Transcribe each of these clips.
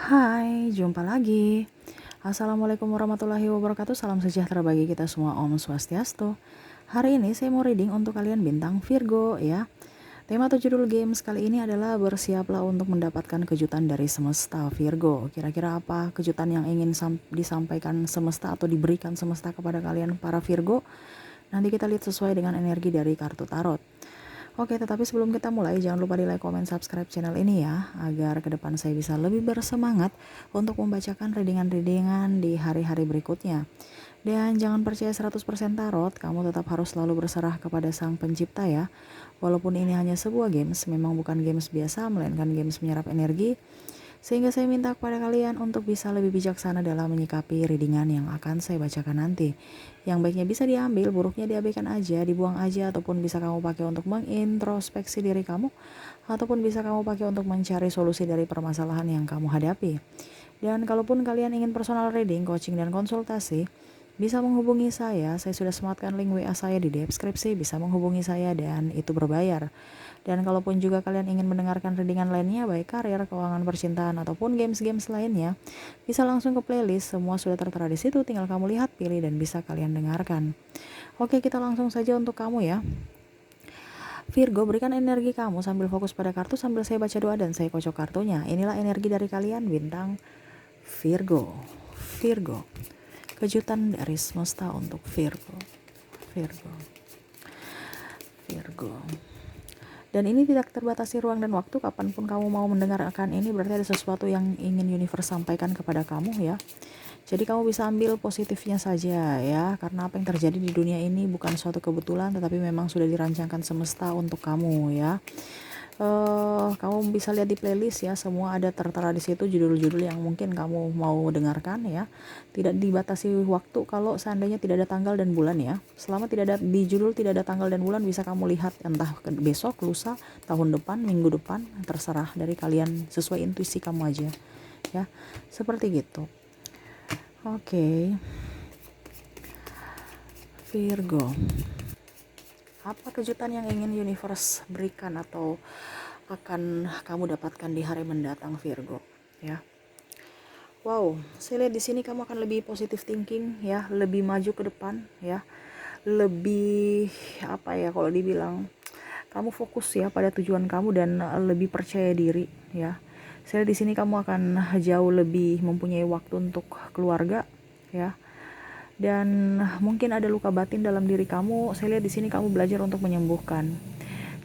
Hai, jumpa lagi. Assalamualaikum warahmatullahi wabarakatuh. Salam sejahtera bagi kita semua. Om Swastiastu. Hari ini saya mau reading untuk kalian bintang Virgo ya. Tema atau judul games kali ini adalah bersiaplah untuk mendapatkan kejutan dari semesta Virgo. Kira-kira apa kejutan yang ingin disampaikan semesta atau diberikan semesta kepada kalian para Virgo? Nanti kita lihat sesuai dengan energi dari kartu tarot. Oke, tetapi sebelum kita mulai, jangan lupa di like, comment, subscribe channel ini ya, agar ke depan saya bisa lebih bersemangat untuk membacakan readingan-readingan di hari-hari berikutnya. Dan jangan percaya 100% tarot, kamu tetap harus selalu berserah kepada sang pencipta ya. Walaupun ini hanya sebuah games, memang bukan games biasa, melainkan games menyerap energi. Sehingga saya minta kepada kalian untuk bisa lebih bijaksana dalam menyikapi readingan yang akan saya bacakan nanti. Yang baiknya bisa diambil, buruknya diabaikan aja, dibuang aja, ataupun bisa kamu pakai untuk mengintrospeksi diri kamu, ataupun bisa kamu pakai untuk mencari solusi dari permasalahan yang kamu hadapi. Dan kalaupun kalian ingin personal reading, coaching, dan konsultasi, bisa menghubungi saya sudah sematkan link WA saya di deskripsi, bisa menghubungi saya dan itu berbayar. Dan kalaupun juga kalian ingin mendengarkan readingan lainnya, baik karir, keuangan, percintaan, ataupun games-games lainnya, bisa langsung ke playlist, semua sudah tertera di situ, tinggal kamu lihat, pilih, dan bisa kalian dengarkan. Oke, kita langsung saja untuk kamu ya. Virgo, berikan energi kamu sambil fokus pada kartu sambil saya baca doa dan saya kocok kartunya. Inilah energi dari kalian, bintang Virgo. Virgo, kejutan dari semesta untuk Virgo. Virgo. Virgo. Dan ini tidak terbatasi ruang dan waktu, kapanpun kamu mau mendengarkan ini berarti ada sesuatu yang ingin universe sampaikan kepada kamu ya. Jadi kamu bisa ambil positifnya saja ya, karena apa yang terjadi di dunia ini bukan suatu kebetulan, tetapi memang sudah dirancangkan semesta untuk kamu ya. Kamu bisa lihat di playlist ya, semua ada tertera di situ judul-judul yang mungkin kamu mau dengarkan ya. Tidak dibatasi waktu kalau seandainya tidak ada tanggal dan bulan ya. Selama tidak ada di judul, tidak ada tanggal dan bulan, bisa kamu lihat entah besok, lusa, tahun depan, minggu depan, terserah dari kalian, sesuai intuisi kamu aja ya. Seperti gitu. Oke. Virgo, apa kejutan yang ingin universe berikan atau akan kamu dapatkan di hari mendatang Virgo ya? Wow, saya lihat di sini kamu akan lebih positive thinking ya, lebih maju ke depan ya, lebih apa ya kalau dibilang, kamu fokus ya pada tujuan kamu dan lebih percaya diri ya. Saya lihat di sini kamu akan jauh lebih mempunyai waktu untuk keluarga ya. Dan mungkin ada luka batin dalam diri kamu. Saya lihat di sini kamu belajar untuk menyembuhkan.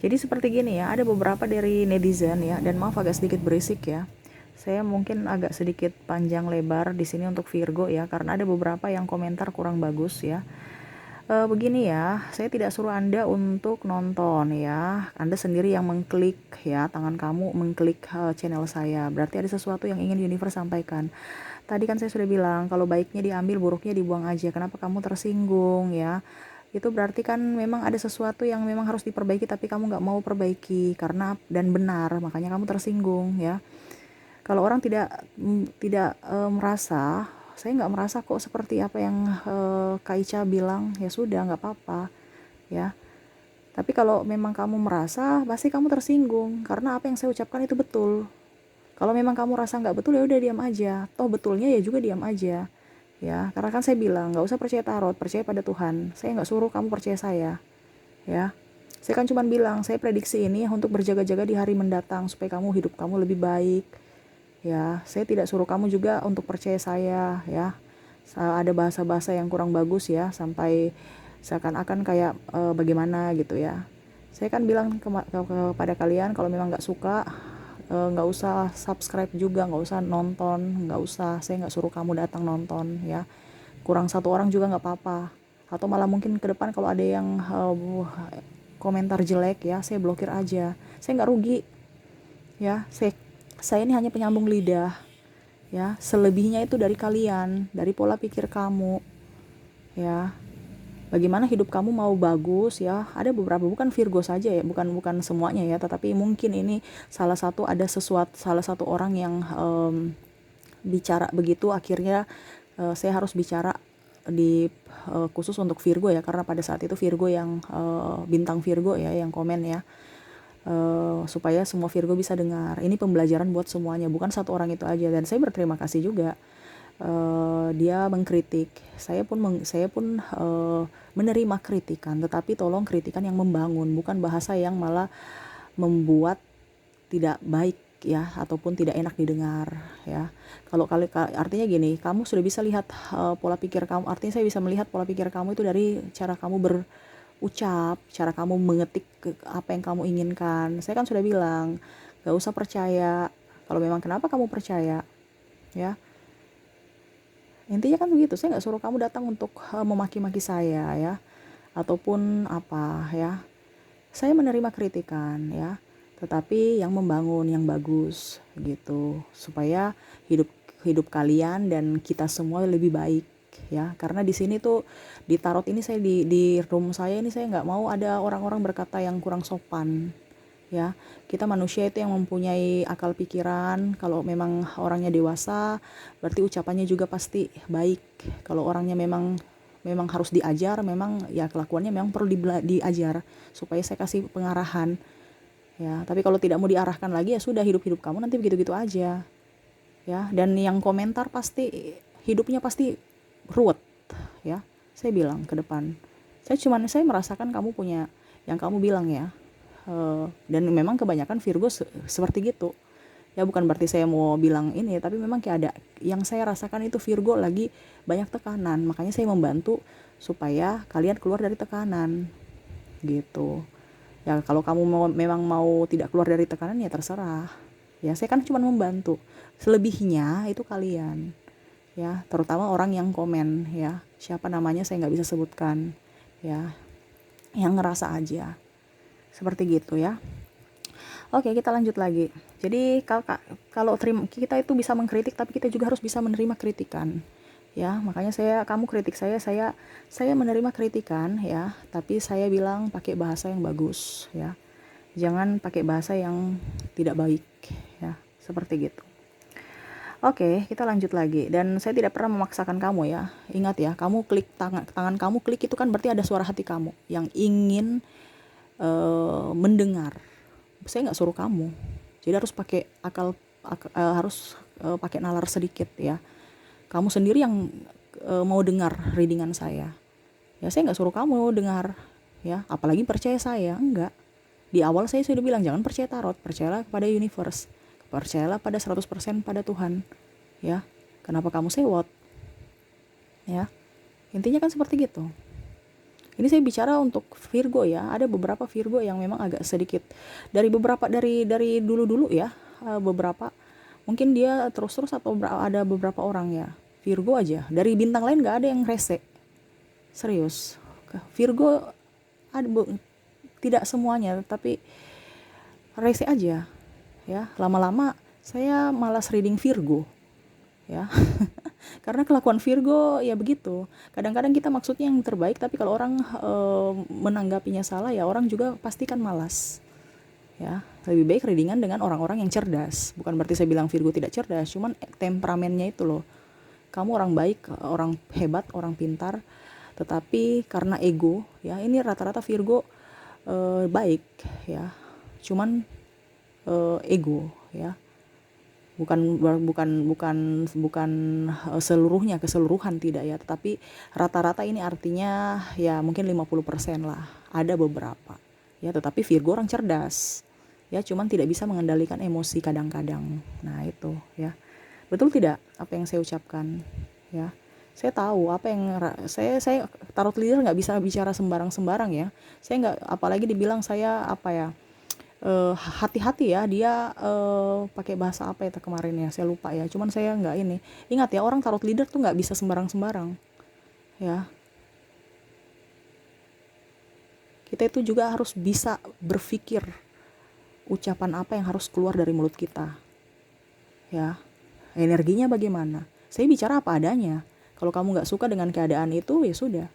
Jadi seperti gini ya, ada beberapa dari netizen ya, dan maaf agak sedikit berisik ya. Saya mungkin agak sedikit panjang lebar di sini untuk Virgo ya, karena ada beberapa yang komentar kurang bagus ya. Begini ya, saya tidak suruh Anda untuk nonton ya. Anda sendiri yang mengklik ya, tangan kamu mengklik channel saya. Berarti ada sesuatu yang ingin universe sampaikan. Tadi kan saya sudah bilang, kalau baiknya diambil, buruknya dibuang aja. Kenapa kamu tersinggung ya? Itu berarti kan memang ada sesuatu yang memang harus diperbaiki, tapi kamu nggak mau perbaiki karena dan benar, makanya kamu tersinggung ya. Kalau orang tidak merasa, saya nggak merasa kok seperti apa yang Kak Ica bilang, ya sudah nggak apa-apa ya. Tapi kalau memang kamu merasa, pasti kamu tersinggung karena apa yang saya ucapkan itu betul. Kalau memang kamu rasa nggak betul, ya udah diam aja. Toh betulnya ya juga diam aja ya. Karena kan saya bilang nggak usah percaya tarot, percaya pada Tuhan. Saya nggak suruh kamu percaya saya ya. Saya kan cuma bilang, saya prediksi ini untuk berjaga-jaga di hari mendatang supaya kamu hidup kamu lebih baik ya. Saya tidak suruh kamu juga untuk percaya saya ya. Ada bahasa-bahasa yang kurang bagus ya, sampai seakan-akan kayak bagaimana gitu ya. Saya kan bilang kepada kalian, kalau memang nggak suka, nggak usah subscribe juga, nggak usah nonton, nggak usah. Saya nggak suruh kamu datang nonton ya. Kurang satu orang juga nggak apa-apa. Atau malah mungkin ke depan kalau ada yang komentar jelek ya, saya blokir aja. Saya nggak rugi ya. Saya ini hanya penyambung lidah ya. Selebihnya itu dari kalian, dari pola pikir kamu ya. Bagaimana hidup kamu mau bagus ya. Ada beberapa, bukan Virgo saja ya, bukan semuanya ya, tetapi mungkin ini salah satu orang yang bicara begitu, akhirnya saya harus bicara di khusus untuk Virgo ya, karena pada saat itu Virgo yang bintang Virgo ya yang komen ya. supaya semua Virgo bisa dengar. Ini pembelajaran buat semuanya, bukan satu orang itu aja. Dan saya berterima kasih juga, dia mengkritik. Saya pun menerima kritikan, tetapi tolong kritikan yang membangun, bukan bahasa yang malah membuat tidak baik ya, ataupun tidak enak didengar ya. Kalau artinya gini, kamu sudah bisa lihat pola pikir kamu. Artinya saya bisa melihat pola pikir kamu itu dari cara kamu berucap, cara kamu mengetik apa yang kamu inginkan. Saya kan sudah bilang, gak usah percaya. Kalau memang kenapa kamu percaya ya, intinya kan begitu. Saya nggak suruh kamu datang untuk memaki-maki saya ya, ataupun apa ya. Saya menerima kritikan ya, tetapi yang membangun, yang bagus gitu, supaya hidup hidup kalian dan kita semua lebih baik ya. Karena di sini tuh di tarot ini, saya di room saya ini, saya nggak mau ada orang-orang berkata yang kurang sopan ya. Kita manusia itu yang mempunyai akal pikiran. Kalau memang orangnya dewasa, berarti ucapannya juga pasti baik. Kalau orangnya memang memang harus diajar, memang ya kelakuannya memang perlu diajar supaya saya kasih pengarahan ya. Tapi kalau tidak mau diarahkan lagi, ya sudah, hidup kamu nanti begitu-gitu aja ya. Dan yang komentar pasti hidupnya pasti ruwet ya. Saya bilang ke depan, saya merasakan kamu punya yang kamu bilang ya. Dan memang kebanyakan Virgo seperti gitu ya. Bukan berarti saya mau bilang ini, tapi memang kayak ada yang saya rasakan itu Virgo lagi banyak tekanan. Makanya saya membantu supaya kalian keluar dari tekanan gitu ya. Kalau kamu memang mau tidak keluar dari tekanan, ya terserah ya. Saya kan cuma membantu. Selebihnya itu kalian ya, terutama orang yang komen ya, siapa namanya saya nggak bisa sebutkan ya, yang ngerasa aja seperti gitu ya. Oke, kita lanjut lagi. Jadi kalau kita itu bisa mengkritik, tapi kita juga harus bisa menerima kritikan ya. Makanya kamu kritik saya menerima kritikan ya, tapi saya bilang pakai bahasa yang bagus ya, jangan pakai bahasa yang tidak baik ya, seperti gitu. Oke, kita lanjut lagi. Dan saya tidak pernah memaksakan kamu ya. Ingat ya, kamu klik tangan kamu klik itu kan berarti ada suara hati kamu yang ingin mendengar. Saya nggak suruh kamu, jadi harus pakai harus pakai nalar sedikit ya. Kamu sendiri yang mau dengar readingan saya ya. Saya nggak suruh kamu dengar ya, apalagi percaya saya, enggak. Di awal saya sudah bilang, jangan percaya tarot, percayalah kepada universe, percayalah pada 100% pada Tuhan ya. Kenapa kamu sewot ya, intinya kan seperti gitu. Ini saya bicara untuk Virgo ya. Ada beberapa Virgo yang memang agak sedikit dari dulu-dulu ya. Beberapa mungkin dia terus-terus, atau ada beberapa orang ya. Virgo aja. Dari bintang lain nggak ada yang rese. Serius. Virgo ada tidak semuanya, tapi rese aja ya. Lama-lama saya malas reading Virgo ya. Karena kelakuan Virgo ya begitu. Kadang-kadang kita maksudnya yang terbaik, tapi kalau orang menanggapinya salah ya, orang juga pasti kan malas ya. Lebih baik readingan dengan orang-orang yang cerdas. Bukan berarti saya bilang Virgo tidak cerdas, cuman temperamennya itu loh. Kamu orang baik, orang hebat, orang pintar, tetapi karena ego ya. Ini rata-rata Virgo baik ya, cuman ego ya. Bukan seluruhnya, keseluruhan tidak ya, tetapi rata-rata. Ini artinya ya mungkin 50% lah, ada beberapa ya. Tetapi Virgo orang cerdas ya, cuman tidak bisa mengendalikan emosi kadang-kadang. Nah itu ya, betul tidak apa yang saya ucapkan ya. Saya tahu apa yang saya tarot leader nggak bisa bicara sembarang-sembarang ya. Saya nggak, apalagi dibilang saya apa ya, hati-hati ya dia, pakai bahasa apa itu kemarin ya, saya lupa ya. Cuman saya nggak ini. Ingat ya, orang tarot leader tuh nggak bisa sembarang-sembarang ya. Kita itu juga harus bisa berpikir ucapan apa yang harus keluar dari mulut kita ya. Energinya bagaimana. Saya bicara apa adanya. Kalau kamu nggak suka dengan keadaan itu, ya sudah.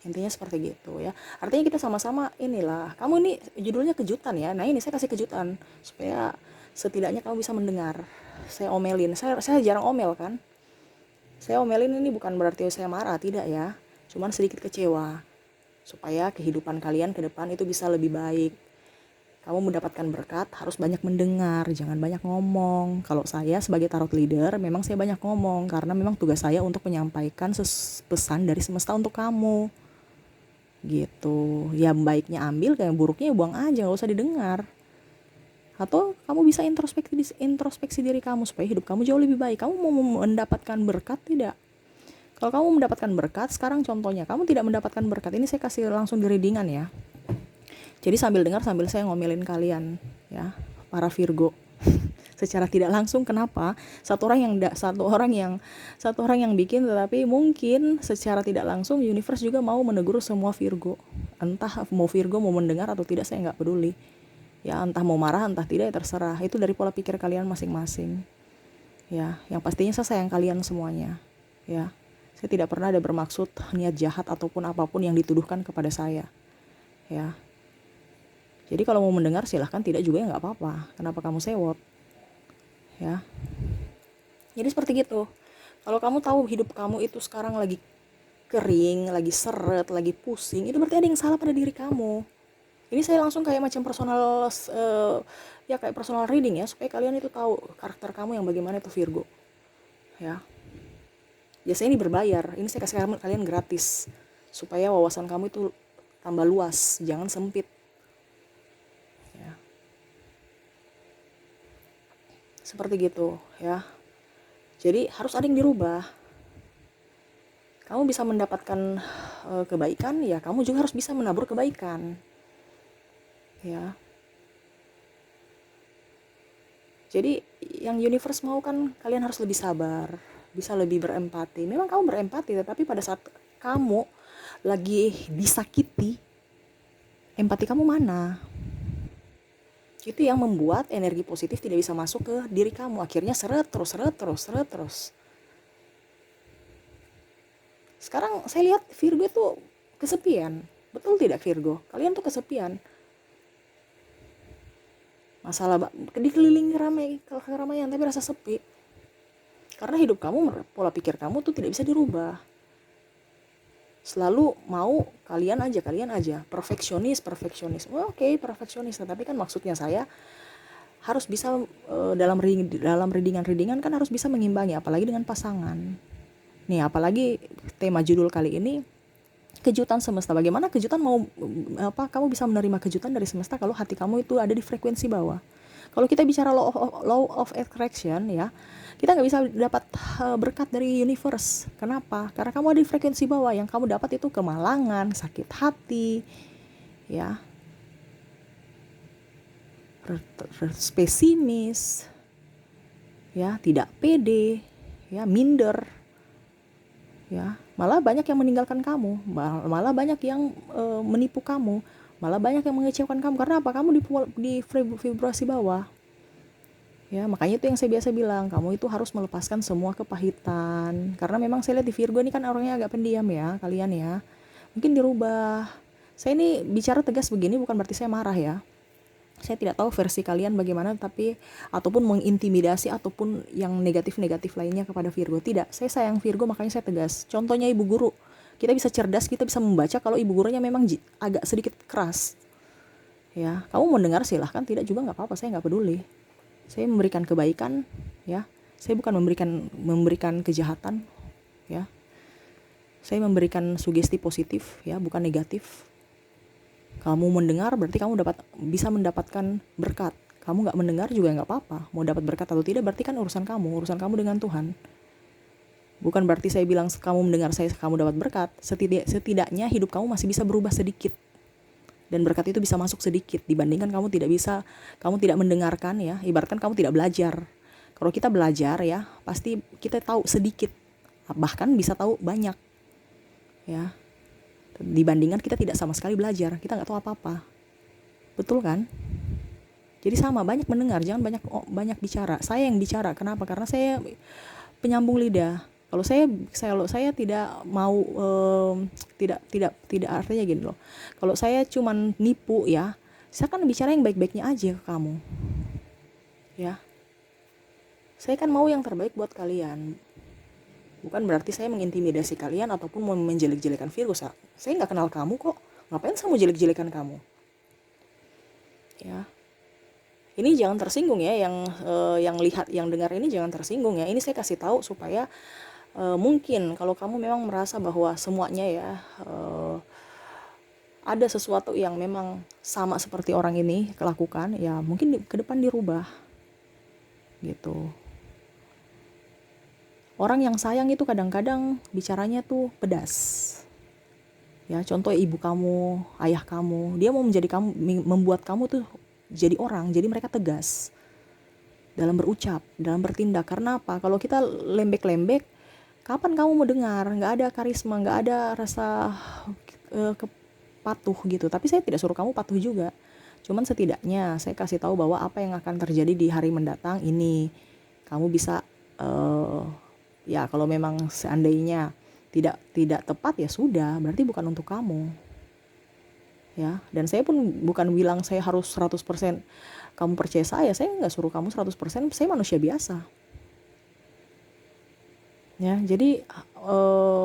Intinya seperti gitu ya. Artinya kita sama-sama inilah. Kamu ini judulnya kejutan ya. Nah ini saya kasih kejutan supaya setidaknya kamu bisa mendengar. Saya omelin. Saya jarang omel kan. Saya omelin ini bukan berarti saya marah, tidak ya. Cuman sedikit kecewa. supaya kehidupan kalian ke depan itu bisa lebih baik. Kamu mendapatkan berkat harus banyak mendengar, jangan banyak ngomong. Kalau saya sebagai tarot leader memang saya banyak ngomong karena memang tugas saya untuk menyampaikan pesan dari semesta untuk kamu gitu. Ya baiknya ambil, kayak buruknya ya buang aja, gak usah didengar. Atau kamu bisa introspeksi diri kamu supaya hidup kamu jauh lebih baik. Kamu mau mendapatkan berkat tidak? Kalau kamu mendapatkan berkat, sekarang contohnya kamu tidak mendapatkan berkat, ini saya kasih langsung di readingan ya. Jadi sambil dengar sambil saya ngomelin kalian ya, para Virgo. Secara tidak langsung, kenapa? Satu orang yang bikin, tetapi mungkin secara tidak langsung universe juga mau menegur semua Virgo. Entah mau Virgo mau mendengar atau tidak, saya nggak peduli. Ya, entah mau marah entah tidak, ya terserah. Itu dari pola pikir kalian masing-masing. Ya, yang pastinya saya sayang kalian semuanya. Ya. Saya tidak pernah ada bermaksud niat jahat ataupun apapun yang dituduhkan kepada saya. Ya. Jadi kalau mau mendengar silahkan, tidak juga ya nggak apa-apa. Kenapa kamu sewot? Ya. Jadi seperti gitu. Kalau kamu tahu hidup kamu itu sekarang lagi kering, lagi seret, lagi pusing, itu berarti ada yang salah pada diri kamu. Ini saya langsung kayak macam kayak personal reading ya, supaya kalian itu tahu karakter kamu yang bagaimana itu Virgo. Ya. Biasanya ini berbayar, ini saya kasih kalian gratis supaya wawasan kamu itu tambah luas, jangan sempit. Ya. Seperti gitu ya. Jadi harus ada yang dirubah. Kamu bisa mendapatkan kebaikan, ya kamu juga harus bisa menabur kebaikan. Ya. Jadi yang universe mau kan kalian harus lebih sabar, bisa lebih berempati. Memang kamu berempati, tetapi pada saat kamu lagi disakiti, empati kamu mana? Itu yang membuat energi positif tidak bisa masuk ke diri kamu. Akhirnya seret terus. Sekarang saya lihat Virgo itu kesepian. Betul tidak Virgo? Kalian tuh kesepian. Masalah dikelilingi keramaian tapi rasa sepi. Karena hidup kamu, pola pikir kamu tuh tidak bisa dirubah. Selalu mau kalian aja perfeksionis. Oke, perfeksionis, tapi kan maksudnya saya harus bisa dalam readingan kan harus bisa mengimbangi, apalagi dengan pasangan. Nih, apalagi tema judul kali ini kejutan semesta. Bagaimana kejutan kamu bisa menerima kejutan dari semesta kalau hati kamu itu ada di frekuensi bawah. Kalau kita bicara law of attraction ya, kita nggak bisa dapat berkat dari universe. Kenapa? Karena kamu ada di frekuensi bawah. Yang kamu dapat itu kemalangan, sakit hati, ya, pesimis, ya, tidak pede, ya, minder, ya, malah banyak yang meninggalkan kamu, malah banyak yang menipu kamu, malah banyak yang mengecewakan kamu. Karena apa? Kamu di vibrasi bawah. Ya, makanya itu yang saya biasa bilang, kamu itu harus melepaskan semua kepahitan. Karena memang saya lihat di Virgo ini kan orangnya agak pendiam ya, kalian ya. Mungkin dirubah. Saya ini bicara tegas begini bukan berarti saya marah ya. Saya tidak tahu versi kalian bagaimana, tapi ataupun mengintimidasi ataupun yang negatif-negatif lainnya kepada Virgo. Tidak, saya sayang Virgo, makanya saya tegas. Contohnya ibu guru. Kita bisa cerdas, kita bisa membaca kalau ibu gurunya memang agak sedikit keras. Ya, kamu mau dengar silahkan, tidak juga nggak apa-apa, saya nggak peduli. Saya memberikan kebaikan, ya. Saya bukan memberikan kejahatan, ya. Saya memberikan sugesti positif, ya, bukan negatif. Kamu mendengar berarti kamu bisa mendapatkan berkat. Kamu nggak mendengar juga nggak apa-apa. Mau dapat berkat atau tidak berarti kan urusan kamu dengan Tuhan. Bukan berarti saya bilang kamu mendengar saya kamu dapat berkat. Setidaknya hidup kamu masih bisa berubah sedikit. Dan berkat itu bisa masuk sedikit dibandingkan kamu tidak mendengarkan ya. Ibaratkan kamu tidak belajar. Kalau kita belajar ya, pasti kita tahu sedikit, bahkan bisa tahu banyak. Ya. Dibandingkan kita tidak sama sekali belajar, kita nggak tahu apa-apa. Betul kan? Jadi sama, banyak mendengar, jangan banyak bicara. Saya yang bicara. Kenapa? Karena saya penyambung lidah. Kalau saya tidak mau tidak artinya gini loh. Kalau saya cuman nipu ya, saya kan bicara yang baik-baiknya aja ke kamu. Ya. Saya kan mau yang terbaik buat kalian. Bukan berarti saya mengintimidasi kalian ataupun mau menjelek-jelekan Virgo. Saya nggak kenal kamu kok. Ngapain saya mau jelek-jelekan kamu? Ya. Ini jangan tersinggung ya, yang lihat, yang dengar ini jangan tersinggung ya. Ini saya kasih tahu supaya mungkin kalau kamu memang merasa bahwa semuanya ya ada sesuatu yang memang sama seperti orang ini lakukan, ya mungkin ke depan dirubah gitu. Orang yang sayang itu kadang-kadang bicaranya tuh pedas. Ya, contoh ibu kamu, ayah kamu, dia mau membuat kamu tuh jadi orang, jadi mereka tegas dalam berucap, dalam bertindak. Karena apa? Kalau kita lembek-lembek, kapan kamu mau dengar? Nggak ada karisma, nggak ada rasa patuh gitu. Tapi saya tidak suruh kamu patuh juga. Cuman setidaknya saya kasih tahu bahwa apa yang akan terjadi di hari mendatang ini, kamu bisa ya kalau memang seandainya tidak tepat ya sudah, berarti bukan untuk kamu. Ya, dan saya pun bukan bilang saya harus 100% kamu percaya saya nggak suruh kamu 100%, saya manusia biasa. Ya, jadi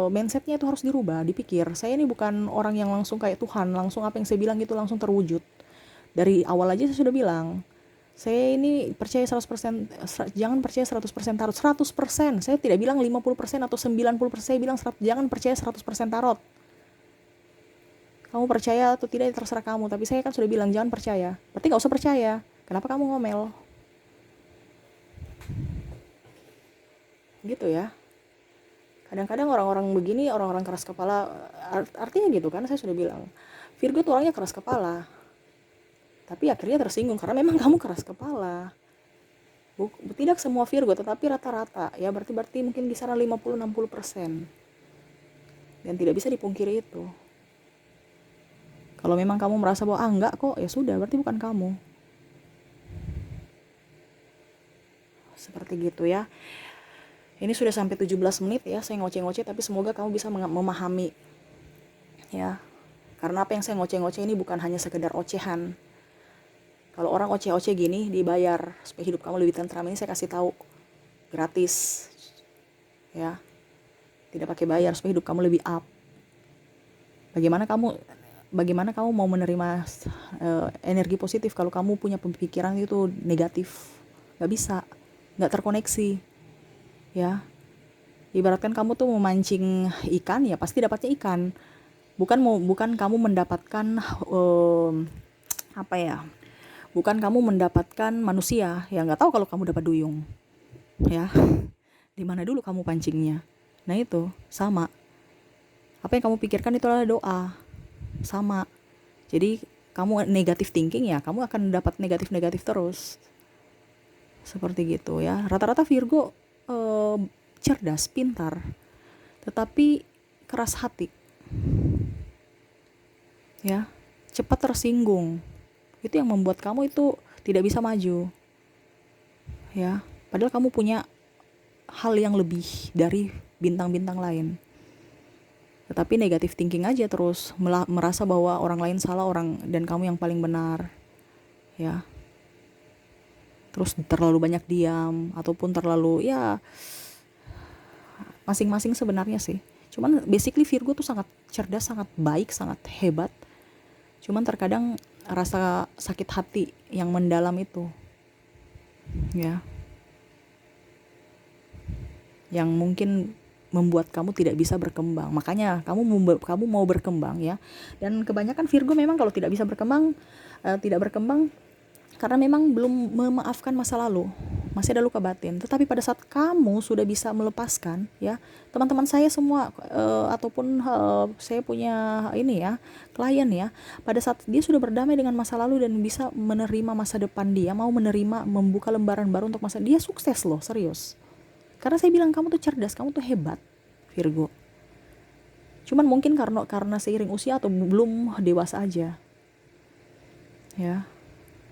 mindsetnya itu harus dirubah, dipikir. Saya ini bukan orang yang langsung kayak Tuhan, langsung apa yang saya bilang gitu langsung terwujud. Dari awal aja saya sudah bilang, saya ini percaya 100%, jangan percaya 100% tarot. 100%, saya tidak bilang 50% atau 90%, saya bilang jangan percaya 100% tarot. Kamu percaya atau tidak terserah kamu, tapi saya kan sudah bilang jangan percaya. Berarti gak usah percaya. Kenapa kamu ngomel? Gitu ya. Kadang-kadang orang-orang begini, orang-orang keras kepala, artinya gitu kan, saya sudah bilang. Virgo tuh orangnya keras kepala. Tapi akhirnya tersinggung karena memang kamu keras kepala. Tidak semua Virgo, tetapi rata-rata. Ya berarti mungkin di sana 50-60%. Dan tidak bisa dipungkiri itu. Kalau memang kamu merasa bahwa enggak kok, ya sudah, berarti bukan kamu. Seperti gitu ya. Ini sudah sampai 17 menit ya, saya ngoceh-ngoceh, tapi semoga kamu bisa memahami. Ya. Karena apa yang saya ngoceh-ngoceh ini bukan hanya sekedar ocehan. Kalau orang oceh-oceh gini dibayar supaya hidup kamu lebih tentram, ini saya kasih tahu gratis. Ya. Tidak pakai bayar supaya hidup kamu lebih up. Bagaimana kamu mau menerima energi positif kalau kamu punya pemikiran itu negatif? Gak bisa, gak terkoneksi. Ya, ibaratkan kamu tuh memancing ikan, ya pasti dapatnya ikan. Bukan kamu mendapatkan apa ya? Bukan kamu mendapatkan manusia. Ya nggak tahu kalau kamu dapat duyung. Ya, di mana dulu kamu pancingnya? Nah itu sama. Apa yang kamu pikirkan itu adalah doa. Sama. Jadi kamu negatif thinking ya, kamu akan dapat negatif terus. Seperti gitu ya. Rata-rata Virgo cerdas, pintar, tetapi keras hati. Ya, cepat tersinggung. Itu yang membuat kamu itu tidak bisa maju. Ya, padahal kamu punya hal yang lebih dari bintang-bintang lain. Tetapi negatif thinking aja terus, merasa bahwa orang lain salah, dan kamu yang paling benar. Ya. Terus terlalu banyak diam ataupun terlalu ya masing-masing sebenarnya sih. Cuman basically Virgo tuh sangat cerdas, sangat baik, sangat hebat. Cuman terkadang rasa sakit hati yang mendalam itu, ya, yang mungkin membuat kamu tidak bisa berkembang. Makanya kamu mau berkembang ya. Dan kebanyakan Virgo memang kalau tidak bisa berkembang, tidak berkembang karena memang belum memaafkan masa lalu, masih ada luka batin. Tetapi pada saat kamu sudah bisa melepaskan, ya, teman-teman saya semua ataupun saya punya ini ya, klien ya, pada saat dia sudah berdamai dengan masa lalu dan bisa menerima masa depan, dia mau menerima, membuka lembaran baru untuk masa, dia sukses loh, serius. Karena saya bilang kamu tuh cerdas, kamu tuh hebat, Virgo. Cuman mungkin karena seiring usia atau belum dewasa aja, ya.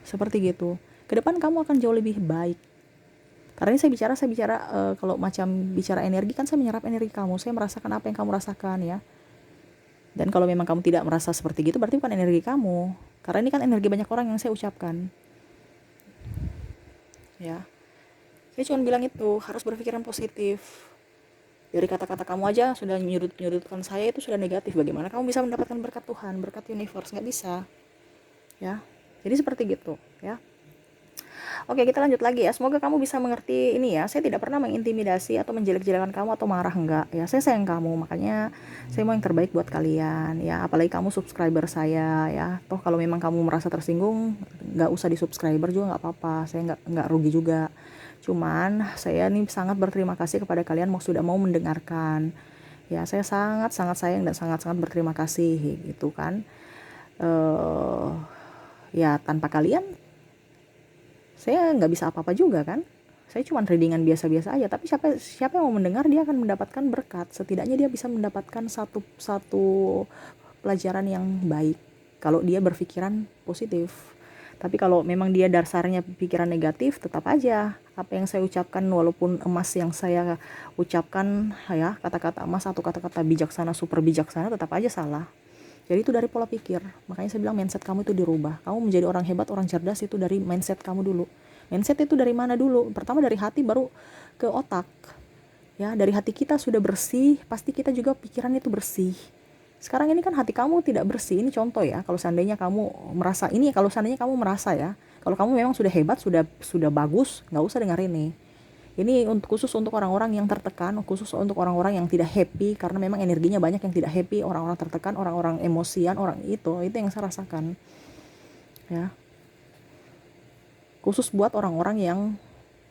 Seperti gitu. Kedepan kamu akan jauh lebih baik. Karena ini saya bicara kalau macam bicara energi kan, saya menyerap energi kamu, saya merasakan apa yang kamu rasakan ya. Dan kalau memang kamu tidak merasa seperti gitu, berarti bukan energi kamu. Karena ini kan energi banyak orang yang saya ucapkan. Ya. Saya cuma bilang itu, harus berpikiran positif. Dari kata-kata kamu aja sudah nyudut-nyudutkan saya, itu sudah negatif. Bagaimana kamu bisa mendapatkan berkat Tuhan, berkat universe? Nggak bisa, ya. Jadi seperti gitu, ya. Oke, kita lanjut lagi ya. Semoga kamu bisa mengerti ini ya. Saya tidak pernah mengintimidasi atau menjelek-jelekan kamu atau marah, enggak ya. Saya sayang kamu, makanya saya mau yang terbaik buat kalian ya. Apalagi kamu subscriber saya ya. Toh kalau memang kamu merasa tersinggung, nggak usah di subscriber juga nggak apa-apa. Saya nggak rugi juga. Cuman saya nih sangat berterima kasih kepada kalian sudah mau mendengarkan. Ya, saya sangat-sangat sayang dan sangat-sangat berterima kasih gitu kan. Ya tanpa kalian saya nggak bisa apa-apa juga kan. Saya cuma readingan biasa-biasa aja, tapi siapa yang mau mendengar dia akan mendapatkan berkat. Setidaknya dia bisa mendapatkan satu pelajaran yang baik kalau dia berpikiran positif. Tapi kalau memang dia dasarnya pikiran negatif, tetap aja apa yang saya ucapkan, walaupun emas yang saya ucapkan ya, kata-kata emas atau kata-kata bijaksana, super bijaksana, tetap aja salah. Jadi itu dari pola pikir. Makanya saya bilang mindset kamu itu dirubah. Kamu menjadi orang hebat, orang cerdas itu dari mindset kamu dulu. Mindset itu dari mana dulu? Pertama dari hati, baru ke otak. Ya, dari hati kita sudah bersih, pasti kita juga pikiran itu bersih. Sekarang ini kan hati kamu tidak bersih. Ini contoh ya, kalau seandainya kamu merasa ini, kalau seandainya kamu merasa ya, kalau kamu memang sudah hebat, sudah bagus, nggak usah dengar ini. Ini khusus untuk orang-orang yang tertekan, khusus untuk orang-orang yang tidak happy, karena memang energinya banyak yang tidak happy, orang-orang tertekan, orang-orang emosian, orang itu yang saya rasakan. Ya. Khusus buat orang-orang yang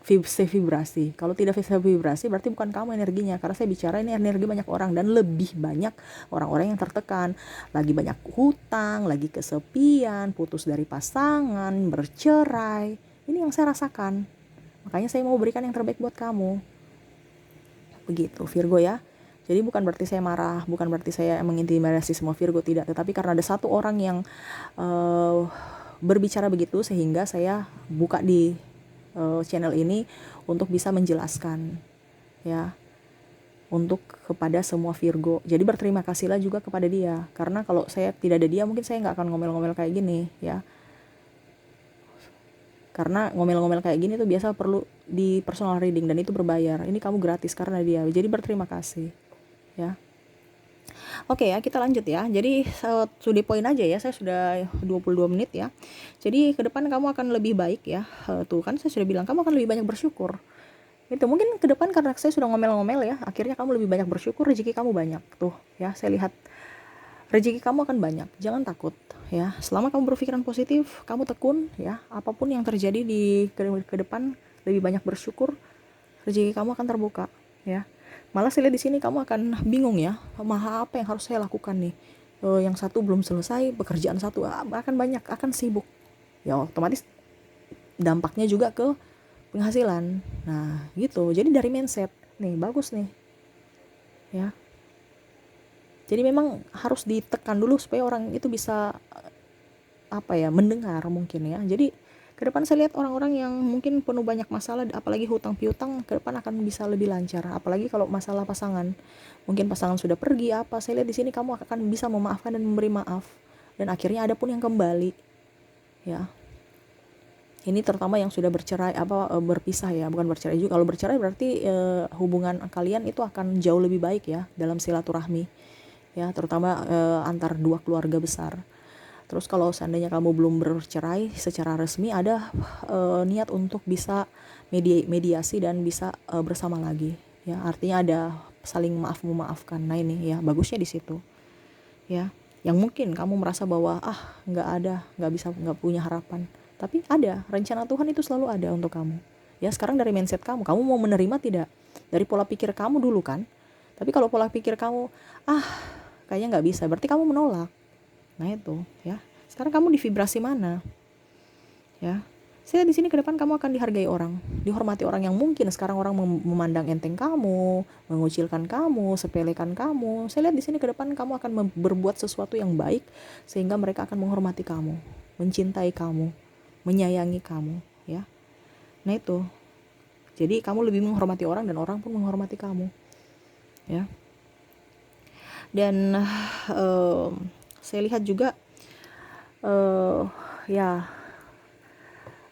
vibrasi. Kalau tidak bisa vibrasi berarti bukan kamu energinya, karena saya bicara ini energi banyak orang, dan lebih banyak orang-orang yang tertekan, lagi banyak hutang, lagi kesepian, putus dari pasangan, bercerai. Ini yang saya rasakan. Makanya saya mau berikan yang terbaik buat kamu. Begitu Virgo ya. Jadi bukan berarti saya marah, bukan berarti saya mengintimidasi semua Virgo, tidak. Tetapi karena ada satu orang yang berbicara begitu, sehingga saya buka di channel ini untuk bisa menjelaskan ya, untuk kepada semua Virgo. Jadi berterima kasihlah juga kepada dia, karena kalau saya tidak ada dia mungkin saya nggak akan ngomel-ngomel kayak gini ya. Karena ngomel-ngomel kayak gini tuh biasa perlu di personal reading, dan itu berbayar. Ini kamu gratis karena dia. Jadi berterima kasih ya. Oke ya, kita lanjut ya. Jadi sudah poin aja ya, saya sudah 22 menit ya. Jadi ke depan kamu akan lebih baik ya. Tuh kan saya sudah bilang kamu akan lebih banyak bersyukur. Itu mungkin ke depan karena saya sudah ngomel-ngomel ya, akhirnya kamu lebih banyak bersyukur, rezeki kamu banyak. Tuh ya, saya lihat rezeki kamu akan banyak. Jangan takut ya. Selama kamu berpikiran positif, kamu tekun ya, apapun yang terjadi di ke depan, lebih banyak bersyukur, rezeki kamu akan terbuka ya. Malah saya lihat di sini kamu akan bingung ya, apa yang harus saya lakukan nih. Yang satu belum selesai, pekerjaan satu akan banyak, akan sibuk. Ya otomatis dampaknya juga ke penghasilan. Nah, gitu. Jadi dari mindset. Nih, bagus nih. Ya. Jadi memang harus ditekan dulu supaya orang itu bisa mendengar mungkin ya. Jadi ke depan saya lihat orang-orang yang mungkin penuh banyak masalah, apalagi hutang piutang, ke depan akan bisa lebih lancar. Apalagi kalau masalah pasangan, mungkin pasangan sudah pergi saya lihat di sini kamu akan bisa memaafkan dan memberi maaf, dan akhirnya ada pun yang kembali ya. Ini terutama yang sudah bercerai berpisah ya, bukan bercerai juga. Kalau bercerai berarti hubungan kalian itu akan jauh lebih baik ya dalam silaturahmi ya, terutama antar dua keluarga besar. Terus kalau seandainya kamu belum bercerai secara resmi, ada niat untuk bisa mediasi dan bisa bersama lagi ya, artinya ada saling memaafkan. Nah ini ya, bagusnya di situ ya. Yang mungkin kamu merasa bahwa nggak punya harapan, tapi ada rencana Tuhan, itu selalu ada untuk kamu ya. Sekarang dari mindset kamu mau menerima tidak, dari pola pikir kamu dulu kan. Tapi kalau pola pikir kamu kayaknya nggak bisa, berarti kamu menolak. Nah itu ya, sekarang kamu di vibrasi mana ya. Saya di sini ke depan kamu akan dihargai orang, dihormati orang yang mungkin sekarang orang memandang enteng kamu, mengucilkan kamu, sepelekan kamu. Saya lihat di sini ke depan kamu akan berbuat sesuatu yang baik, sehingga mereka akan menghormati kamu, mencintai kamu, menyayangi kamu ya. Nah itu, jadi kamu lebih menghormati orang, dan orang pun menghormati kamu ya. Dan saya lihat juga ya,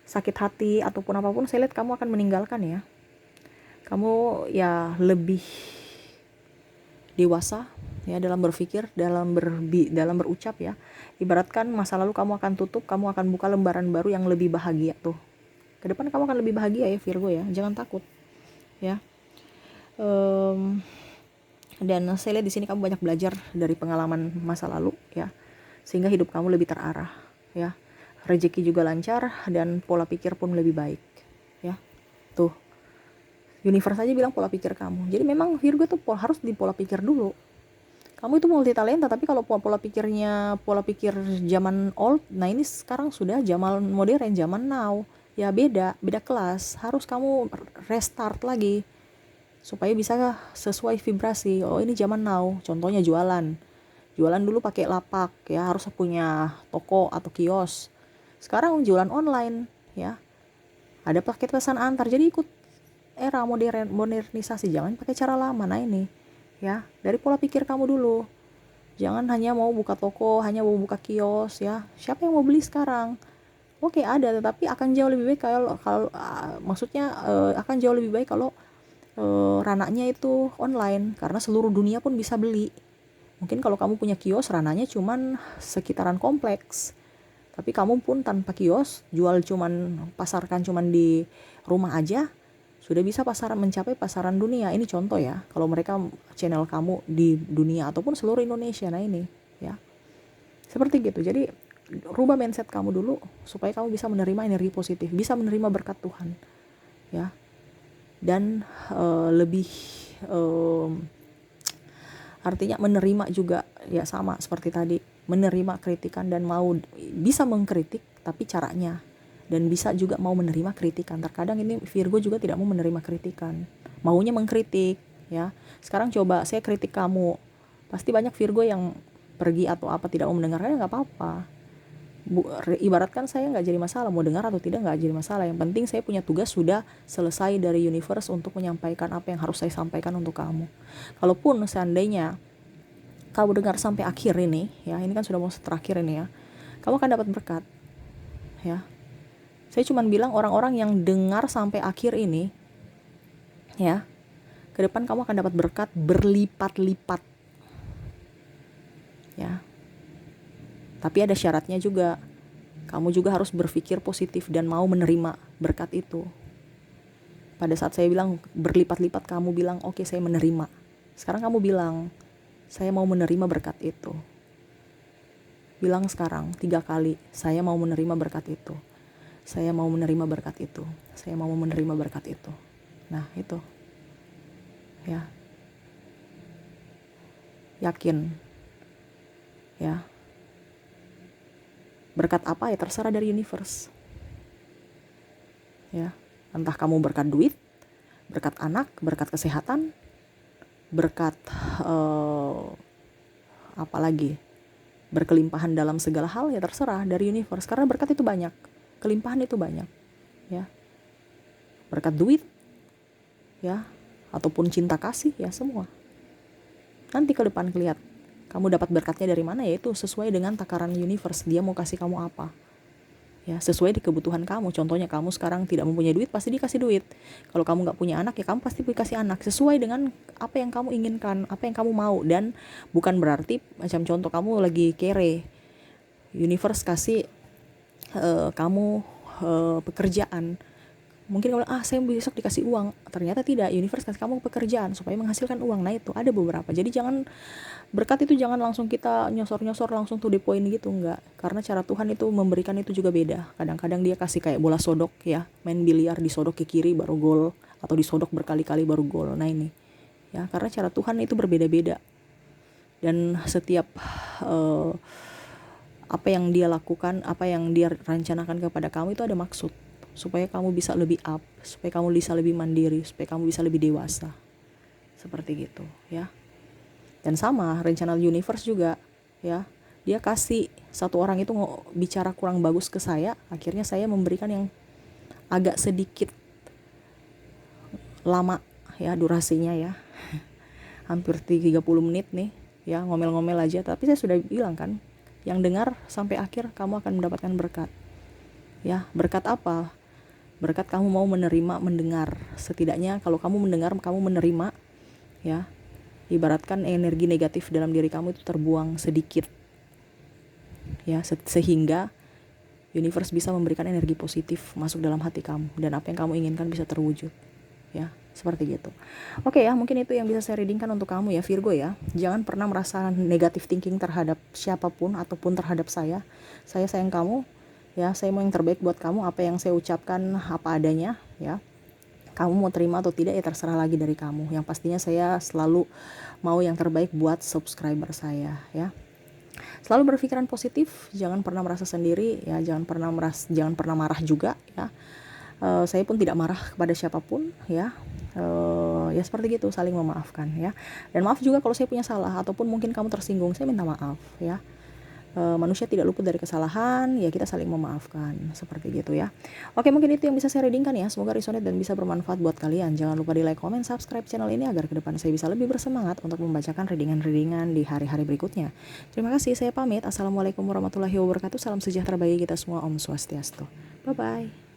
sakit hati ataupun apapun, saya lihat kamu akan meninggalkan ya. Kamu ya lebih dewasa ya dalam berpikir, dalam berucap ya. Ibaratkan masa lalu kamu akan tutup, kamu akan buka lembaran baru yang lebih bahagia tuh. Ke depan kamu akan lebih bahagia ya Virgo ya, jangan takut ya. Dan saya lihat di sini kamu banyak belajar dari pengalaman masa lalu ya, sehingga hidup kamu lebih terarah ya. Rezeki juga lancar dan pola pikir pun lebih baik ya. Tuh, universe aja bilang pola pikir kamu. Jadi memang Virgo tuh harus di pola pikir dulu. Kamu itu multi talenta, tapi kalau pola pikirnya pola pikir zaman old, nah ini sekarang sudah zaman modern, zaman now. Ya beda kelas. Harus kamu restart lagi supaya bisa sesuai vibrasi. Oh ini zaman now. Contohnya jualan. Jualan dulu pakai lapak ya, harus punya toko atau kios. Sekarang jualan online ya. Ada paket pesan antar. Jadi ikut era modernisasi, jangan pakai cara lama. Nah ini ya, dari pola pikir kamu dulu. Jangan hanya mau buka toko, hanya mau buka kios ya. Siapa yang mau beli sekarang? Oke, ada, tetapi akan jauh lebih baik kalau maksudnya akan jauh lebih baik kalau rananya itu online, karena seluruh dunia pun bisa beli. Mungkin kalau kamu punya kios, rananya cuman sekitaran kompleks. Tapi kamu pun tanpa kios, jual pasarkan cuman di rumah aja, sudah bisa mencapai pasaran dunia. Ini contoh ya, kalau mereka channel kamu di dunia ataupun seluruh Indonesia. Nah ini ya, seperti gitu. Jadi rubah mindset kamu dulu supaya kamu bisa menerima energi positif, bisa menerima berkat Tuhan ya. Dan lebih artinya menerima juga ya, sama seperti tadi, menerima kritikan dan mau bisa mengkritik, tapi caranya, dan bisa juga mau menerima kritikan. Terkadang ini Virgo juga tidak mau menerima kritikan, maunya mengkritik ya. Sekarang coba saya kritik kamu, pasti banyak Virgo yang pergi atau apa, tidak mau mendengarkan, nggak apa-apa. Ibaratkan saya nggak jadi masalah, mau dengar atau tidak nggak jadi masalah. Yang penting saya punya tugas sudah selesai dari universe untuk menyampaikan apa yang harus saya sampaikan untuk kamu. Kalaupun seandainya kamu dengar sampai akhir ini ya, ini kan sudah mau terakhir ini ya, kamu akan dapat berkat ya. Saya cuma bilang orang-orang yang dengar sampai akhir ini ya, ke depan kamu akan dapat berkat berlipat-lipat ya. Tapi ada syaratnya juga. Kamu juga harus berpikir positif dan mau menerima berkat itu. Pada saat saya bilang berlipat-lipat, kamu bilang oke, saya menerima. Sekarang kamu bilang saya mau menerima berkat itu. Bilang sekarang 3 kali, saya mau menerima berkat itu. Saya mau menerima berkat itu. Saya mau menerima berkat itu. Nah itu ya, yakin ya. Berkat apa ya, terserah dari universe ya. Entah kamu berkat duit, berkat anak, berkat kesehatan, berkat apa lagi, berkelimpahan dalam segala hal, ya terserah dari universe. Karena berkat itu banyak, kelimpahan itu banyak ya. Berkat duit ya, ataupun cinta kasih ya, semua nanti ke depan kelihatan kamu dapat berkatnya dari mana, yaitu sesuai dengan takaran universe. Dia mau kasih kamu apa ya, sesuai di kebutuhan kamu. Contohnya kamu sekarang tidak mempunyai duit, pasti dikasih duit. Kalau kamu nggak punya anak, ya kamu pasti dikasih anak sesuai dengan apa yang kamu inginkan, apa yang kamu mau. Dan bukan berarti macam contoh kamu lagi kere, universe kasih kamu pekerjaan. Mungkin kamu saya besok dikasih uang, ternyata tidak, universe kasih kamu pekerjaan supaya menghasilkan uang. Nah itu ada beberapa. Jadi jangan, berkat itu jangan langsung kita nyosor-nyosor langsung to the point gitu, enggak. Karena cara Tuhan itu memberikan itu juga beda. Kadang-kadang dia kasih kayak bola sodok ya, main biliar, disodok ke kiri baru gol, atau disodok berkali-kali baru gol. Nah ini ya, karena cara Tuhan itu berbeda-beda. Dan setiap apa yang dia lakukan, apa yang dia rencanakan kepada kamu itu ada maksud, supaya kamu bisa lebih up, supaya kamu bisa lebih mandiri, supaya kamu bisa lebih dewasa. Seperti gitu ya. Dan sama rencana universe juga ya, dia kasih satu orang itu bicara kurang bagus ke saya, akhirnya saya memberikan yang agak sedikit lama ya durasinya ya, hampir 30 menit nih ya, ngomel-ngomel aja. Tapi saya sudah bilang kan, yang dengar sampai akhir kamu akan mendapatkan berkat ya. Berkat apa? Berkat kamu mau menerima, mendengar. Setidaknya kalau kamu mendengar, kamu menerima ya, Ibaratkan energi negatif dalam diri kamu itu terbuang sedikit, ya, sehingga universe bisa memberikan energi positif masuk dalam hati kamu, dan apa yang kamu inginkan bisa terwujud, ya, seperti gitu. Oke ya, mungkin itu yang bisa saya readingkan untuk kamu ya Virgo ya. Jangan pernah merasa negative thinking terhadap siapapun ataupun terhadap saya. Saya sayang kamu, ya, saya mau yang terbaik buat kamu. Apa yang saya ucapkan apa adanya, ya. Kamu mau terima atau tidak ya terserah lagi dari kamu. Yang pastinya saya selalu mau yang terbaik buat subscriber saya, ya. Selalu berpikiran positif, jangan pernah merasa sendiri, ya, jangan pernah marah juga, ya. Saya pun tidak marah kepada siapapun, ya. Ya seperti gitu, saling memaafkan, ya. Dan maaf juga kalau saya punya salah ataupun mungkin kamu tersinggung, saya minta maaf, ya. Manusia tidak luput dari kesalahan, ya kita saling memaafkan, seperti gitu ya. Oke, mungkin itu yang bisa saya readingkan ya. Semoga resonate dan bisa bermanfaat buat kalian. Jangan lupa di like, comment, subscribe channel ini agar ke depan saya bisa lebih bersemangat untuk membacakan readingan-readingan di hari-hari berikutnya. Terima kasih, saya pamit. Assalamualaikum warahmatullahi wabarakatuh. Salam sejahtera bagi kita semua. Om Swastiastu. Bye bye.